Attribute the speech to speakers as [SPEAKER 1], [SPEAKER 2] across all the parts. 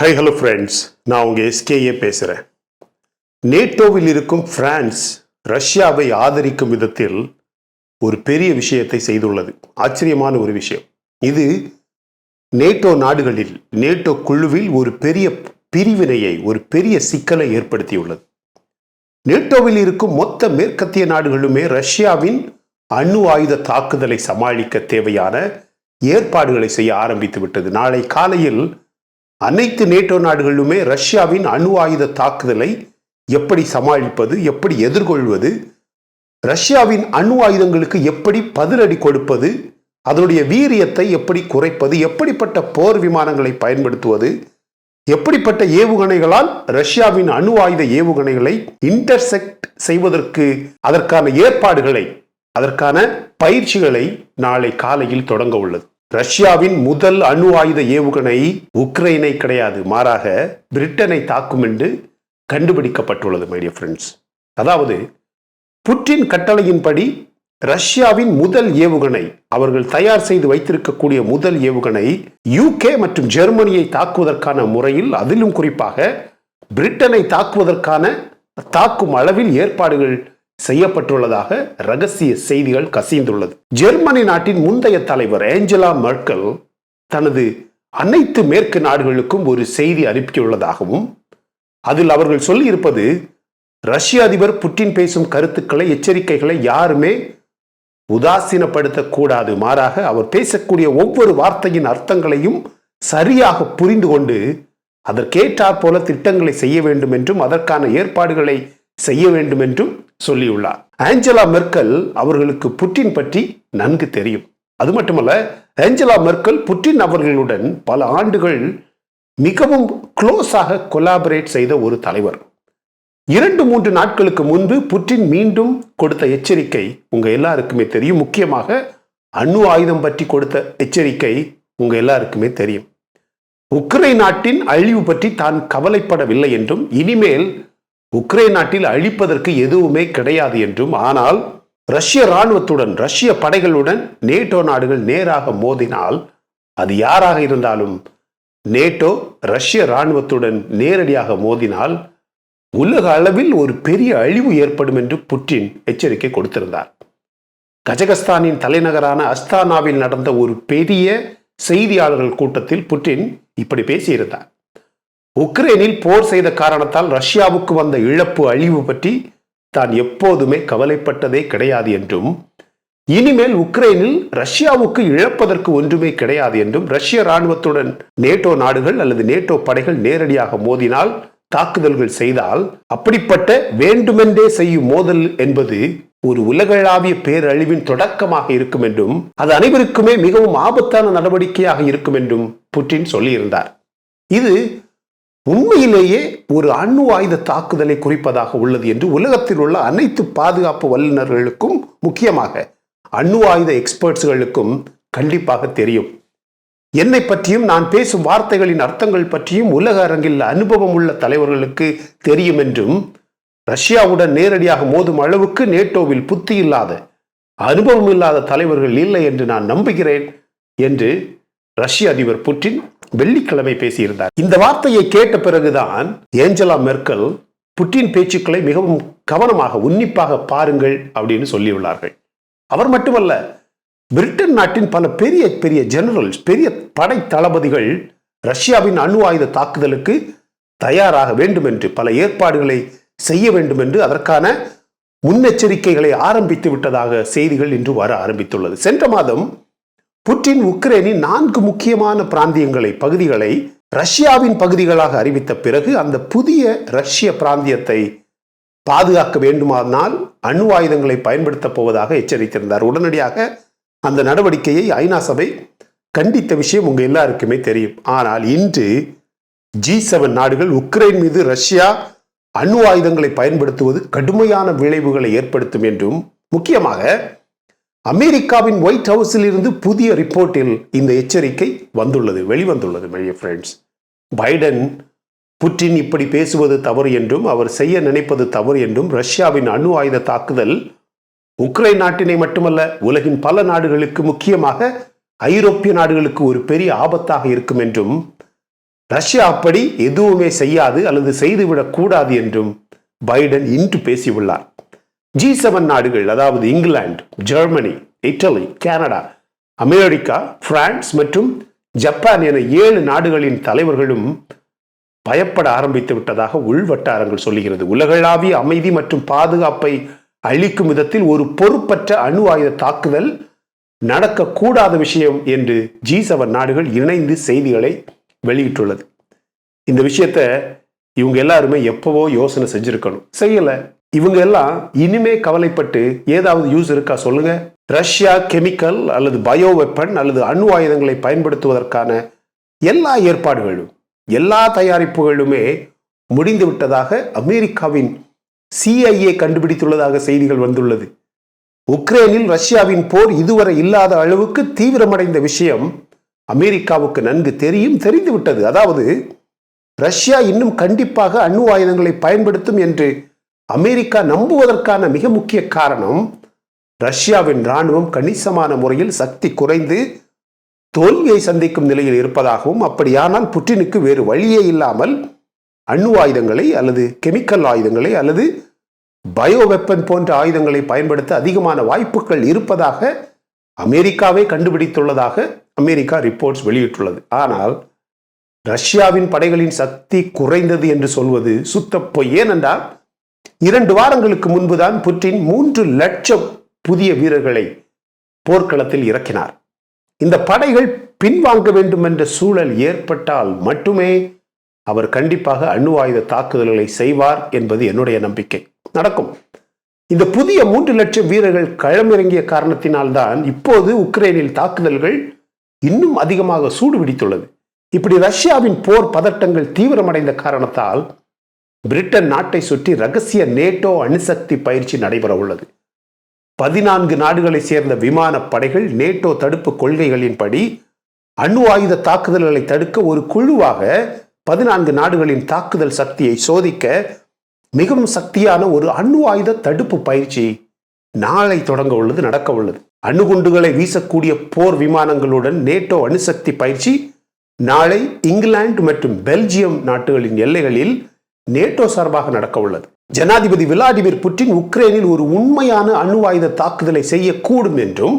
[SPEAKER 1] High hello friends, நான் உங்கள் SKA பேசுகிறேன். நேட்டோவில் இருக்கும் பிரான்ஸ் ரஷ்யாவை ஆதரிக்கும் விதத்தில் ஒரு பெரிய விஷயத்தை செய்துள்ளது. ஆச்சரியமான ஒரு விஷயம் இது. நேட்டோ நாடுகளில், நேட்டோ குழுவில் ஒரு பெரிய பிரிவினையை, ஒரு பெரிய சிக்கலை ஏற்படுத்தியுள்ளது. நேட்டோவில் இருக்கும் மொத்த மேற்கத்திய நாடுகளுமே ரஷ்யாவின் அணு ஆயுத தாக்குதலை சமாளிக்க தேவையான ஏற்பாடுகளை செய்ய ஆரம்பித்து விட்டது. நாளை காலையில் அனைத்து நேட்டோ நாடுகளுமே ரஷ்யாவின் அணு ஆயுத தாக்குதலை எப்படி சமாளிப்பது, எப்படி எதிர்கொள்வது, ரஷ்யாவின் அணு ஆயுதங்களுக்கு எப்படி பதிலடி கொடுப்பது, அதனுடைய வீரியத்தை எப்படி குறைப்பது, எப்படிப்பட்ட போர் விமானங்களை பயன்படுத்துவது, எப்படிப்பட்ட ஏவுகணைகளால் ரஷ்யாவின் அணு ஆயுத ஏவுகணைகளை இன்டர்செக்ட் செய்வதற்கு அதற்கான ஏற்பாடுகளை, அதற்கான பயிற்சிகளை நாளை காலையில் தொடங்க உள்ளது. ரஷ்யாவின் முதல் அணு ஆயுத ஏவுகணை உக்ரைனை கிடையாது, மாறாக பிரிட்டனை தாக்கும் என்று கண்டுபிடிக்கப்பட்டுள்ளது. மை டியர் ஃப்ரெண்ட்ஸ், அதாவது புட்டின் கட்டளையின்படி ரஷ்யாவின் முதல் ஏவுகணை, அவர்கள் தயார் செய்து வைத்திருக்கக்கூடிய முதல் ஏவுகணை யூகே மற்றும் ஜெர்மனியை தாக்குவதற்கான முறையில், அதிலும் குறிப்பாக பிரிட்டனை தாக்கும் அளவில் ஏற்பாடுகள் செய்யப்பட்டுள்ளதாக ரகசிய செய்திகள் கசிந்துள்ளது. ஜெர்மனி நாட்டின் முந்தைய தலைவர் ஏஞ்சலா மெர்க்கல் தனது அனைத்து மேற்கு நாடுகளுக்கும் ஒரு செய்தி அனுப்பியுள்ளதாகவும், அதில் அவர்கள் சொல்லி இருப்பது, ரஷ்ய அதிபர் புட்டின் பேசும் கருத்துக்களை, எச்சரிக்கைகளை யாருமே உதாசீனப்படுத்தக்கூடாது, மாறாக அவர் பேசக்கூடிய ஒவ்வொரு வார்த்தையின் அர்த்தங்களையும் சரியாக புரிந்து கொண்டு அதற்கேற்றாற் போல திட்டங்களை செய்ய வேண்டும் என்றும், அதற்கான ஏற்பாடுகளை செய்ய வேண்டும் என்றும் சொல்லியுள்ளார். ஏஞ்சலா மெர்க்கல் அவர்களுக்கு புட்டின் பற்றி நன்கு தெரியும். அது மட்டுமல்ல, ஏஞ்சலா மெர்க்கல் புட்டின் அவர்களுடன் பல ஆண்டுகள் மிகவும் க்ளோஸாக கொலாபரேட் செய்த ஒரு தலைவர். 2-3 நாட்களுக்கு முன்பு புட்டின் மீண்டும் கொடுத்த எச்சரிக்கை உங்க எல்லாருக்குமே தெரியும். முக்கியமாக அணு ஆயுதம் பற்றி கொடுத்த எச்சரிக்கை உங்க எல்லாருக்குமே தெரியும். உக்ரைன் நாட்டின் அழிவு பற்றி தான் கவலைப்படவில்லை என்றும், இனிமேல் உக்ரைன் நாட்டில் அழிப்பதற்கு எதுவுமே கிடையாது என்றும், ஆனால் ரஷ்ய இராணுவத்துடன், ரஷ்ய படைகளுடன் நேட்டோ நாடுகள் நேராக மோதினால், அது யாராக இருந்தாலும், நேட்டோ ரஷ்ய இராணுவத்துடன் நேரடியாக மோதினால் உலக அளவில் ஒரு பெரிய அழிவு ஏற்படும் என்று புட்டின் எச்சரிக்கை கொடுத்திருந்தார். கஜகஸ்தானின் தலைநகரான அஸ்தானாவில் நடந்த ஒரு பெரிய செய்தியாளர்கள் கூட்டத்தில் புட்டின் இப்படி பேசியிருந்தார். உக்ரைனில் போர் செய்த காரணத்தால் ரஷ்யாவுக்கு வந்த இழப்பு, அழிவு பற்றி தான் எப்போதுமே கவலைப்பட்டதே கிடையாது என்றும், இனிமேல் உக்ரைனில் ரஷ்யாவுக்கு இழப்பதற்கு ஒன்றுமே கிடையாது என்றும், ரஷ்ய இராணுவத்துடன் நேட்டோ நாடுகள் அல்லது நேட்டோ படைகள் நேரடியாக மோதினால், தாக்குதல்கள் செய்தால், அப்படிப்பட்ட வேண்டுமென்றே செய்யும் மோதல் என்பது ஒரு உலகளாவிய பேரழிவின் தொடக்கமாக இருக்கும் என்றும், அது அனைவருக்குமே மிகவும் ஆபத்தான நடவடிக்கையாக இருக்கும் என்றும் புட்டின் சொல்லியிருந்தார். இது உண்மையிலேயே ஒரு அணு ஆயுத தாக்குதலை குறிப்பதாக உள்ளது என்று உலகத்தில் உள்ள அனைத்து பாதுகாப்பு வல்லுநர்களுக்கும், முக்கியமாக அணு ஆயுத எக்ஸ்பர்ட்ஸ்களுக்கும் கண்டிப்பாக தெரியும். என்னை பற்றியும், நான் பேசும் வார்த்தைகளின் அர்த்தங்கள் பற்றியும் உலக அரங்கில் அனுபவம் உள்ள தலைவர்களுக்கு தெரியும் என்றும், ரஷ்யாவுடன் நேரடியாக மோதும் அளவுக்கு நேட்டோவில் புத்தி இல்லாத, அனுபவம் இல்லாத தலைவர்கள் இல்லை என்று நான் நம்புகிறேன் என்று ரஷ்ய அதிபர் புட்டின் வெள்ளிக்கிழமை பேசியிருந்தார். இந்த வார்த்தையை கேட்ட பிறகுதான் ஏஞ்சலா மெர்க்கல் புட்டின் பேச்சுக்களை மிகவும் கவனமாக, உன்னிப்பாக பாருங்கள் அப்படின்னு சொல்லியுள்ளார்கள். அவர் மட்டுமல்ல, பிரிட்டன் நாட்டின் பல பெரிய பெரிய ஜெனரல்ஸ், பெரிய படை தளபதிகள் ரஷ்யாவின் அணு ஆயுத தாக்குதலுக்கு தயாராக வேண்டும் என்று, பல ஏற்பாடுகளை செய்ய வேண்டும் என்று, அதற்கான முன்னெச்சரிக்கைகளை ஆரம்பித்து விட்டதாக செய்திகள் இன்று வர ஆரம்பித்துள்ளது. சென்ற மாதம் புட்டின் உக்ரைனின் 4 முக்கியமான பகுதிகளை ரஷ்யாவின் பகுதிகளாக அறிவித்த பிறகு, அந்த புதிய ரஷ்ய பிராந்தியத்தை பாதுகாக்க வேண்டுமானால் அணு ஆயுதங்களை பயன்படுத்தப் போவதாக எச்சரித்திருந்தார். உடனடியாக அந்த நடவடிக்கையை ஐநா சபை கண்டித்த விஷயம் உங்க எல்லாருக்குமே தெரியும். ஆனால் இன்று G7 நாடுகள் உக்ரைன் மீது ரஷ்யா அணு ஆயுதங்களை பயன்படுத்துவது கடுமையான விளைவுகளை ஏற்படுத்தும் என்றும், முக்கியமாக அமெரிக்காவின் ஒயிட் ஹவுஸில் இருந்து புதிய ரிப்போர்ட்டில் இந்த எச்சரிக்கை வெளிவந்துள்ளது. ஃப்ரெண்ட்ஸ், பைடன் புட்டின் இப்படி பேசுவது தவறு என்றும், அவர் செய்ய நினைப்பது தவறு என்றும், ரஷ்யாவின் அணு ஆயுத தாக்குதல் உக்ரைன் நாட்டினை மட்டுமல்ல, உலகின் பல நாடுகளுக்கு, முக்கியமாக ஐரோப்பிய நாடுகளுக்கு ஒரு பெரிய ஆபத்தாக இருக்கும் என்றும், ரஷ்யா அப்படி எதுவுமே செய்யாது அல்லது செய்துவிடக் கூடாது என்றும் பைடன் இன்று பேசியுள்ளார். G7 நாடுகள், அதாவது England, Germany, Italy, Canada, America, France மற்றும் ஜப்பான் என 7 நாடுகளின் தலைவர்களும் பயப்பட ஆரம்பித்து விட்டதாக உள்வட்டாரங்கள் சொல்லுகிறது. உலகளாவிய அமைதி மற்றும் பாதுகாப்பை அளிக்கும் விதத்தில் ஒரு பொறுப்பற்ற அணு ஆயுத தாக்குதல் நடக்கக்கூடாத விஷயம் என்று G7 நாடுகள் இணைந்து செய்திகளை வெளியிட்டுள்ளது. இந்த விஷயத்தை இவங்க எல்லாருமே எப்பவோ யோசனை செஞ்சிருக்கணும், செய்யல. இவங்க எல்லாம் இனிமே கவலைப்பட்டு ஏதாவது யூஸ் இருக்கா சொல்லுங்க? ரஷ்யா கெமிக்கல் அல்லது பயோ வெப்பன் அல்லது அணு ஆயுதங்களை பயன்படுத்துவதற்கான எல்லா ஏற்பாடுகளும், எல்லா தயாரிப்புகளுமே முடிந்து விட்டதாக அமெரிக்காவின் CIA கண்டுபிடித்துள்ளதாக செய்திகள் வந்துள்ளது. உக்ரைனில் ரஷ்யாவின் போர் இதுவரை இல்லாத அளவுக்கு தீவிரமடைந்த விஷயம் அமெரிக்காவுக்கு நன்கு தெரிந்து விட்டது. அதாவது ரஷ்யா இன்னும் கண்டிப்பாக அணு ஆயுதங்களை பயன்படுத்தும் என்று அமெரிக்கா நம்புவதற்கான மிக முக்கிய காரணம், ரஷ்யாவின் இராணுவம் கணிசமான முறையில் சக்தி குறைந்து தோல்வியை சந்திக்கும் நிலையில் இருப்பதாகவும், அப்படியானால் புட்டினுக்கு வேறு வழியே இல்லாமல் அணு ஆயுதங்களை அல்லது கெமிக்கல் ஆயுதங்களை அல்லது பயோ வெப்பன் போன்ற ஆயுதங்களை பயன்படுத்த அதிகமான வாய்ப்புகள் இருப்பதாக அமெரிக்காவே கண்டுபிடித்துள்ளதாக அமெரிக்கா ரிப்போர்ட்ஸ் வெளியிட்டுள்ளது. ஆனால் ரஷ்யாவின் படைகளின் சக்தி குறைந்தது என்று சொல்வது சுத்த பொய். ஏனென்றால் 2 வாரங்களுக்கு முன்புதான் புட்டின் 3 லட்சம் புதிய வீரர்களை போர்க்களத்தில் இறக்கினார். இந்த படைகள் பின்வாங்க வேண்டும் என்ற சூழல் ஏற்பட்டால் மட்டுமே அவர் கண்டிப்பாக அணு ஆயுத தாக்குதல்களை செய்வார் என்பது என்னுடைய நம்பிக்கை. நடக்கும். இந்த புதிய 3 லட்சம் வீரர்கள் களமிறங்கிய காரணத்தினால்தான் இப்போது உக்ரைனில் தாக்குதல்கள் இன்னும் அதிகமாக சூடு பிடித்துள்ளது. இப்படி ரஷ்யாவின் போர் பதட்டங்கள் தீவிரமடைந்த காரணத்தால் பிரிட்டன் நாட்டை சுற்றி ரகசிய நேட்டோ அணுசக்தி பயிற்சி நடைபெற உள்ளது. 14 நாடுகளை சேர்ந்த விமான படைகள் நேட்டோ தடுப்பு கொள்கைகளின்படி அணு ஆயுத தாக்குதல்களை தடுக்க ஒரு குழுவாக 14 நாடுகளின் தாக்குதல் சக்தியை சோதிக்க மிகவும் சக்தியான ஒரு அணு ஆயுத தடுப்பு பயிற்சி நாளை தொடங்க உள்ளது, நடக்க உள்ளது. அணுகுண்டுகளை வீசக்கூடிய போர் விமானங்களுடன் நேட்டோ அணுசக்தி பயிற்சி நாளை இங்கிலாந்து மற்றும் பெல்ஜியம் நாடுகளின் எல்லைகளில் நேட்டோ சார்பாக நடக்க உள்ளது. ஜனாதிபதி விளாடிமிர் புட்டின் உக்ரைனில் ஒரு உண்மையான அணு ஆயுத தாக்குதலை செய்யக்கூடும் என்றும்,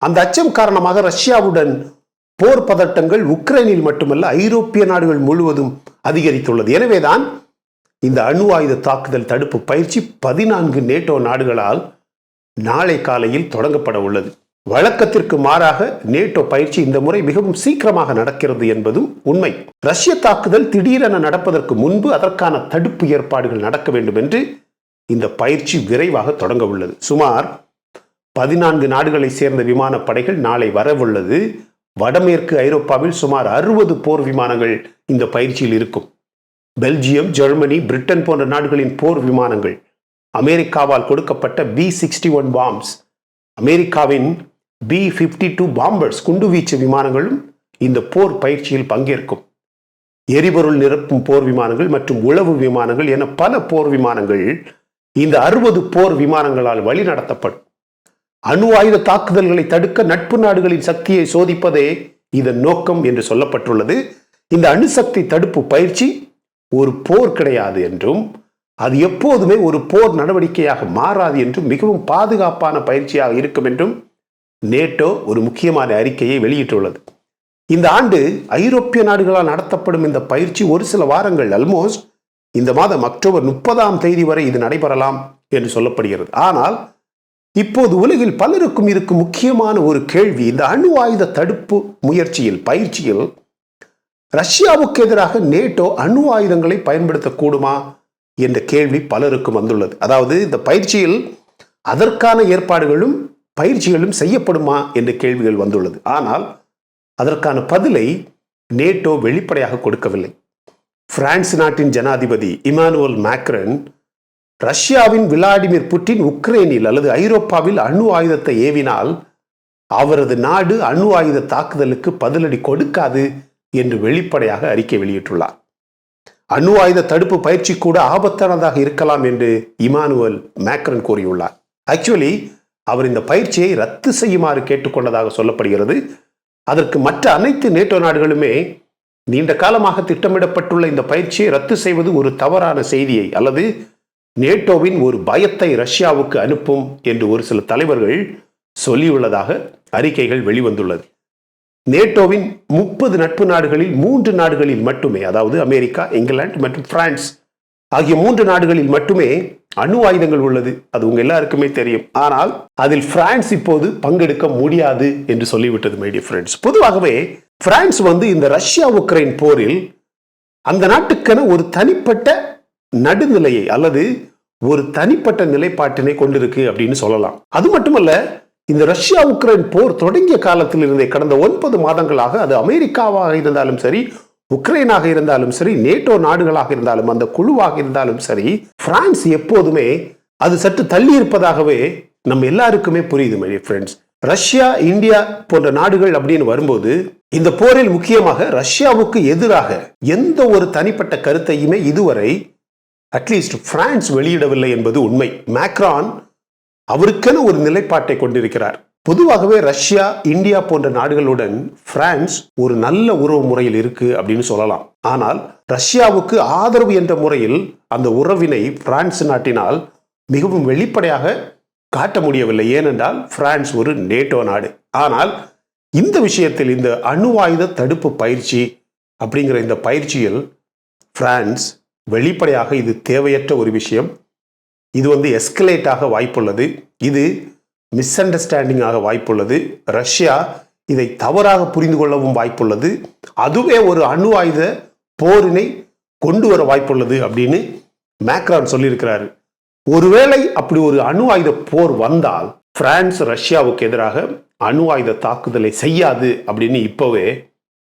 [SPEAKER 1] அந்த அச்சம் காரணமாக ரஷ்யாவுடன் போர் பதட்டங்கள் உக்ரைனில் மட்டுமல்ல ஐரோப்பிய நாடுகள் முழுவதும் அதிகரித்துள்ளது. எனவேதான் இந்த அணு ஆயுத தாக்குதல் தடுப்பு பயிற்சி 14 நேட்டோ நாடுகளால் நாளை காலையில் தொடங்கப்பட உள்ளது. வழக்கத்திற்கு மாறாக நேட்டோ பயிற்சி இந்த முறை மிகவும் சீக்கிரமாக நடக்கிறது என்பதும் உண்மை. ரஷ்ய தாக்குதல் திடீரென நடப்பதற்கு முன்பு அதற்கான தடுப்பு ஏற்பாடுகள் நடக்க வேண்டும் என்று இந்த பயிற்சி விரைவாக தொடங்க உள்ளது. சுமார் 14 நாடுகளை சேர்ந்த விமானப்படைகள் நாளை வரவுள்ளது. வடமேற்கு ஐரோப்பாவில் சுமார் 60 போர் விமானங்கள் இந்த பயிற்சியில் இருக்கும். பெல்ஜியம், ஜெர்மனி, பிரிட்டன் போன்ற நாடுகளின் போர் விமானங்கள், அமெரிக்காவால் கொடுக்கப்பட்ட B-61 பாம்ஸ், அமெரிக்காவின் B-52 பாம்பர்ஸ் குண்டுவீச்சு விமானங்களும் இந்த போர் பயிற்சியில் பங்கேற்கும். எரிபொருள் நிரப்பும் போர் விமானங்கள் மற்றும் உளவு விமானங்கள் என பல போர் விமானங்கள் இந்த 60 போர் விமானங்களால் வழி நடத்தப்படும். அணு ஆயுத தாக்குதல்களை தடுக்க நட்பு நாடுகளின் சக்தியை சோதிப்பதே இதன் நோக்கம் என்று சொல்லப்பட்டுள்ளது. இந்த அணுசக்தி தடுப்பு பயிற்சி ஒரு போர் கிடையாது என்றும், அது எப்போதுமே ஒரு போர் நடவடிக்கையாக மாறாது என்றும், மிகவும் பாதுகாப்பான பயிற்சியாக இருக்கும் என்றும் நேட்டோ ஒரு முக்கியமான அறிக்கையை வெளியிட்டுள்ளது. இந்த ஆண்டு ஐரோப்பிய நாடுகளால் நடத்தப்படும் இந்த பயிற்சி ஒரு சில வாரங்கள், ஆல்மோஸ்ட் இந்த மாதம் அக்டோபர் 30ஆம் தேதி வரை இது நடைபெறலாம் என்று சொல்லப்படுகிறது. ஆனால் இப்போது உலகில் பலருக்கும் இருக்கும் முக்கியமான ஒரு கேள்வி, இந்த அணு ஆயுத தடுப்பு முயற்சியில், பயிற்சியில் ரஷ்யாவுக்கு எதிராக நேட்டோ அணு ஆயுதங்களை பயன்படுத்தக்கூடுமா என்ற கேள்வி பலருக்கும் வந்துள்ளது. அதாவது இந்த பயிற்சியில் அதற்கான ஏற்பாடுகளும் பயிற்சிகளும் செய்யப்படுமா என்ற கேள்விகள் வந்துள்ளது. ஆனால் அதற்கான பதிலை நேட்டோ வெளிப்படையாக கொடுக்கவில்லை. பிரான்ஸ் நாட்டின் ஜனாதிபதி இமானுவேல் மேக்ரன் ரஷ்யாவின் விளாடிமிர் புட்டின் உக்ரைனில் அல்லது ஐரோப்பாவில் அணு ஆயுதத்தை ஏவினால் அவரது நாடு அணு ஆயுத தாக்குதலுக்கு பதிலடி கொடுக்காது என்று வெளிப்படையாக அறிக்கை வெளியிட்டுள்ளார். அணு ஆயுத தடுப்பு பயிற்சி கூட ஆபத்தானதாக இருக்கலாம் என்று இமானுவேல் மேக்ரன் கூறியுள்ளார். ஆக்சுவலி அவர் இந்த பயிற்சியை ரத்து செய்யுமாறு கேட்டுக்கொண்டதாக சொல்லப்படுகிறது. அதற்கு மற்ற அனைத்து நேட்டோ நாடுகளுமே நீண்ட காலமாக திட்டமிடப்பட்டுள்ள இந்த பயிற்சியை ரத்து செய்வது ஒரு தவறான செய்தியை அல்லது நேட்டோவின் ஒரு பயத்தை ரஷ்யாவுக்கு அனுப்பும் என்று ஒரு சில தலைவர்கள் சொல்லியுள்ளதாக அறிக்கைகள் வெளிவந்துள்ளது. நேட்டோவின் 30 நட்பு நாடுகளில் 3 நாடுகளில் மட்டுமே, அதாவது அமெரிக்கா, இங்கிலாந்து மற்றும் பிரான்ஸ் ஆகிய 3 நாடுகளில் மட்டுமே அணு ஆயுதங்கள் உள்ளது. அது உங்க எல்லாருக்குமே தெரியும். ஆனால் அதில் பிரான்ஸ் இப்போது பங்கெடுக்க முடியாது என்று சொல்லிவிட்டது மை டியர் ஃப்ரெண்ட்ஸ். பொதுவாகவே பிரான்ஸ் இந்த ரஷ்யா உக்ரைன் போரில் அந்த நாட்டுக்கென ஒரு தனிப்பட்ட நடுநிலையை அல்லது ஒரு தனிப்பட்ட நிலைப்பாட்டினை கொண்டிருக்கு அப்படின்னு சொல்லலாம். அது மட்டுமல்ல, இந்த ரஷ்யா உக்ரைன் போர் தொடங்கிய காலத்தில் இருந்தே கடந்த 9 மாதங்களாக அது அமெரிக்காவாக இருந்தாலும் சரி, உக்ரைனாக இருந்தாலும் சரி, நேட்டோ நாடுகளாக இருந்தாலும், அந்த குழுவாக இருந்தாலும் சரி, பிரான்ஸ் எப்போதுமே அது சற்று தள்ளி இருப்பதாகவே நம்ம எல்லாருக்குமே புரியுது my dear friends. Russia, India போன்ற நாடுகள் அப்படின்னு வரும்போது இந்த போரில் முக்கியமாக ரஷ்யாவுக்கு எதிராக எந்த ஒரு தனிப்பட்ட கருத்தையுமே இதுவரை அட்லீஸ்ட் பிரான்ஸ் வெளியிடவில்லை என்பது உண்மை. மேக்ரான் அவருக்கென ஒரு நிலைப்பாட்டை கொண்டிருக்கிறார். பொதுவாகவே ரஷ்யா, இந்தியா போன்ற நாடுகளுடன் பிரான்ஸ் ஒரு நல்ல உறவு முறையில் இருக்கு அப்படின்னு சொல்லலாம். ஆனால் ரஷ்யாவுக்கு ஆதரவு என்ற முறையில் அந்த உறவினை பிரான்ஸ் நாட்டினால் மிகவும் வெளிப்படையாக காட்ட முடியவில்லை. ஏனென்றால் பிரான்ஸ் ஒரு நேட்டோ நாடு. ஆனால் இந்த விஷயத்தில் இந்த அணு ஆயுத தடுப்பு பயிற்சி அப்படிங்கிற இந்த பயிற்சியில் பிரான்ஸ் வெளிப்படையாக இது தேவையற்ற ஒரு விஷயம், இது எஸ்கலேட் ஆக வாய்ப்புள்ளது, இது மிஸ் அண்டர்ஸ்டாண்டிங் ஆக வாய்ப்புள்ளது, ரஷ்யா இதை தவறாக புரிந்து கொள்ளவும் வாய்ப்புள்ளது, அதுவே ஒரு அணு ஆயுத போரினை கொண்டு வர வாய்ப்புள்ளது அப்படின்னு மேக்ரான் சொல்லியிருக்கிறாரு. ஒருவேளை அப்படி ஒரு அணு ஆயுத போர் வந்தால் பிரான்ஸ் ரஷ்யாவுக்கு எதிராக அணு ஆயுத தாக்குதலை செய்யாது அப்படின்னு இப்பவே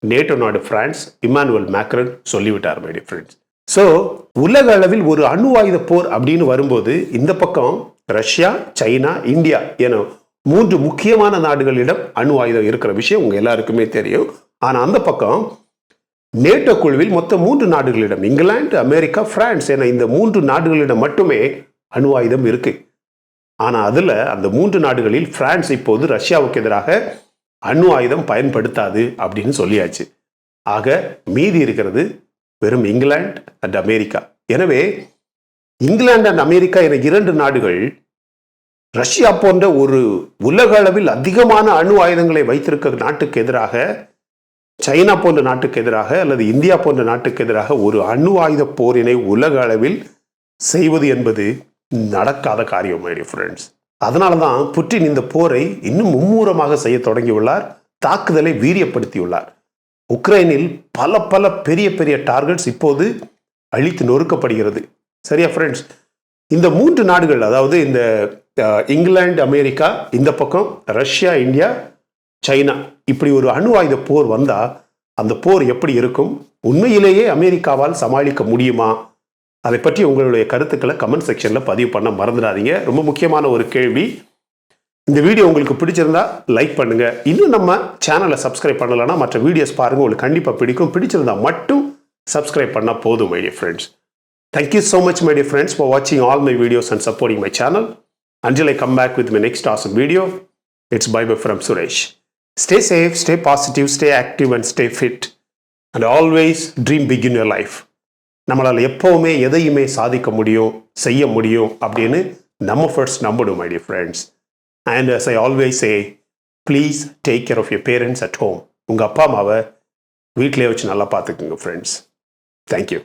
[SPEAKER 1] நேட்டோ நாடு பிரான்ஸ் இமானுவேல் மேக்ரான் சொல்லிவிட்டார் மை டியர் ஃப்ரெண்ட்ஸ். ஸோ உலக அளவில் ஒரு அணு ஆயுத போர் அப்படின்னு வரும்போது இந்த பக்கம் ரஷ்யா, சைனா, இந்தியா என 3 முக்கியமான நாடுகளிடம் அணு ஆயுதம் இருக்கிற விஷயம் உங்க எல்லாருக்குமே தெரியும். ஆனா அந்த பக்கம் நேட்டோ குழுவில் மொத்தம் 3 நாடுகளிடம், இங்கிலாந்து, அமெரிக்கா, பிரான்ஸ் என இந்த 3 நாடுகளிடம் மட்டுமே அணு ஆயுதம் இருக்கு. ஆனா அதுல அந்த 3 நாடுகளில் பிரான்ஸ் இப்போது ரஷ்யாவுக்கு எதிராக அணு ஆயுதம் பயன்படுத்தாது அப்படின்னு சொல்லியாச்சு. ஆக மீதி இருக்கிறது வெறும் இங்கிலாந்து அண்ட் அமெரிக்கா. எனவே இங்கிலாந்து அண்ட் அமெரிக்கா என 2 நாடுகள் ரஷ்யா போன்ற ஒரு உலக அளவில் அதிகமான அணு ஆயுதங்களை வைத்திருக்க நாட்டுக்கு எதிராக, சைனா போன்ற நாட்டுக்கு எதிராக அல்லது இந்தியா போன்ற நாட்டுக்கு எதிராக ஒரு அணு ஆயுத போரினை உலக அளவில் செய்வது என்பது நடக்காத காரியம் மை டியர் ஃப்ரெண்ட்ஸ். அதனால தான் புட்டின் இந்த போரை இன்னும் மும்முரமாக செய்ய தொடங்கியுள்ளார், தாக்குதலை வீரியப்படுத்தியுள்ளார். உக்ரைனில் பல பெரிய பெரிய டார்கெட்ஸ் இப்போது அழித்து நொறுக்கப்படுகிறது. சரியா ஃப்ரெண்ட்ஸ்? இந்த 3 நாடுகள், அதாவது இந்த இங்கிலாந்து, அமெரிக்கா, இந்த பக்கம் ரஷ்யா, இந்தியா, சைனா, இப்படி ஒரு அணு ஆயுத போர் வந்தா அந்த போர் எப்படி இருக்கும்? உண்மையிலேயே அமெரிக்காவால் சமாளிக்க முடியுமா? அதை பற்றி உங்களுடைய கருத்துக்களை கமெண்ட் செக்ஷன்ல பதிவு பண்ண மறந்துடாதீங்க. ரொம்ப முக்கியமான ஒரு கேள்வி. இந்த வீடியோ உங்களுக்கு பிடிச்சிருந்தா லைக் பண்ணுங்க. இன்னும் நம்ம சேனலை சப்ஸ்கிரைப் பண்ணலன்னா மற்ற வீடியோஸ் பாருங்க, உங்களுக்கு கண்டிப்பா பிடிக்கும். பிடிச்சிருந்தா மட்டும் சப்ஸ்கிரைப் பண்ணா போதும் my dear friends. Thank you so much my dear friends for watching all my videos and supporting my channel. Until I come back with my next awesome video, it's bye bye from Suresh. Stay safe, stay positive, stay active and stay fit. And always dream big in your life. நம்மளால் எப்பவுமே எதையுமே சாதிக்க முடியும், செய்ய முடியும் அப்படின்னு நம்ம first நம்பணும் my dear friends. And as I always say, please take care of your parents at home. உங்க அப்பா அம்மாவை வீட்டிலே வச்சு நல்லா பார்த்துக்குங்க ஃப்ரெண்ட்ஸ். Thank you.